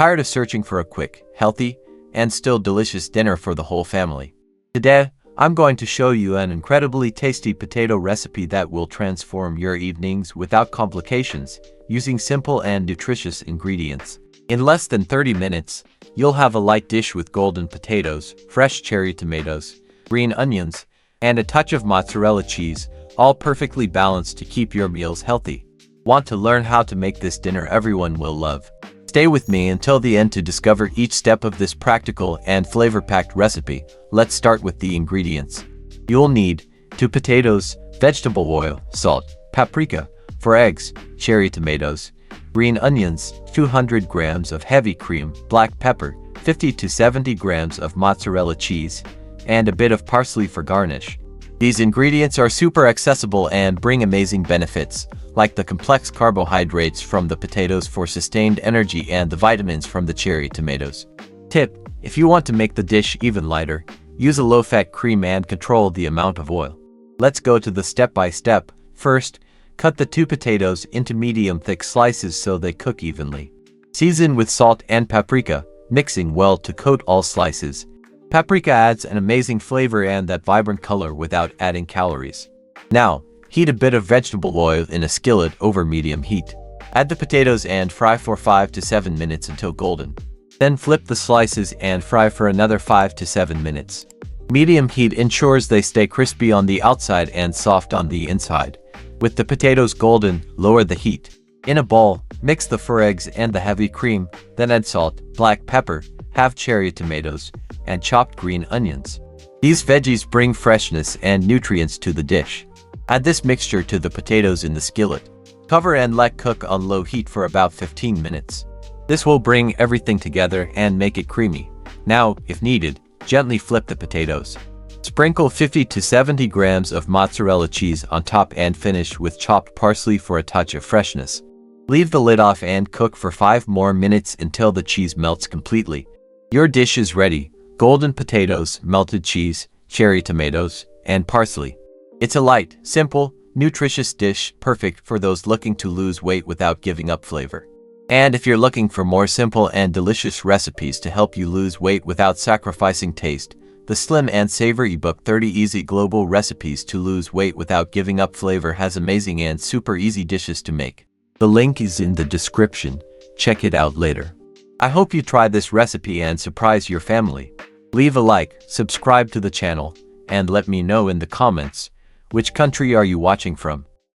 Tired of searching for a quick, healthy, and still delicious dinner for the whole family? Today, I'm going to show you an incredibly tasty potato recipe that will transform your evenings without complications, using simple and nutritious ingredients. In less than 30 minutes, you'll have a light dish with golden potatoes, fresh cherry tomatoes, green onions, and a touch of mozzarella cheese, all perfectly balanced to keep your meals healthy. Want to learn how to make this dinner everyone will love? Stay with me until the end to discover each step of this practical and flavor-packed recipe. Let's start with the ingredients. You'll need 2 potatoes, vegetable oil, salt, paprika, 4 eggs, cherry tomatoes, green onions, 200 grams of heavy cream, black pepper, 50 to 70 grams of mozzarella cheese, and a bit of parsley for garnish. These ingredients are super accessible and bring amazing benefits, like the complex carbohydrates from the potatoes for sustained energy and the vitamins from the cherry tomatoes. Tip: if you want to make the dish even lighter, use a low-fat cream and control the amount of oil. Let's go to the step-by-step. First, cut the 2 potatoes into medium-thick slices so they cook evenly. Season with salt and paprika, mixing well to coat all slices. Paprika adds an amazing flavor and that vibrant color without adding calories. Now, heat a bit of vegetable oil in a skillet over medium heat. Add the potatoes and fry for 5 to 7 minutes until golden. Then flip the slices and fry for another 5 to 7 minutes. Medium heat ensures they stay crispy on the outside and soft on the inside. With the potatoes golden, lower the heat. In a bowl, mix the 4 eggs and the heavy cream, then add salt, black pepper, half cherry tomatoes, and chopped green onions. These veggies bring freshness and nutrients to the dish. Add this mixture to the potatoes in the skillet. Cover and let cook on low heat for about 15 minutes. This will bring everything together and make it creamy. Now, if needed, gently flip the potatoes. Sprinkle 50 to 70 grams of mozzarella cheese on top and finish with chopped parsley for a touch of freshness. Leave the lid off and cook for 5 more minutes until the cheese melts completely. Your dish is ready: golden potatoes, melted cheese, cherry tomatoes, and parsley. It's a light, simple, nutritious dish, perfect for those looking to lose weight without giving up flavor. And if you're looking for more simple and delicious recipes to help you lose weight without sacrificing taste, the Slim Savor eBook 30 Easy Global Recipes to Lose Weight Without Giving Up Flavor has amazing and super easy dishes to make. The link is in the description. Check it out later. I hope you try this recipe and surprise your family. Leave a like, subscribe to the channel, and let me know in the comments, which country are you watching from?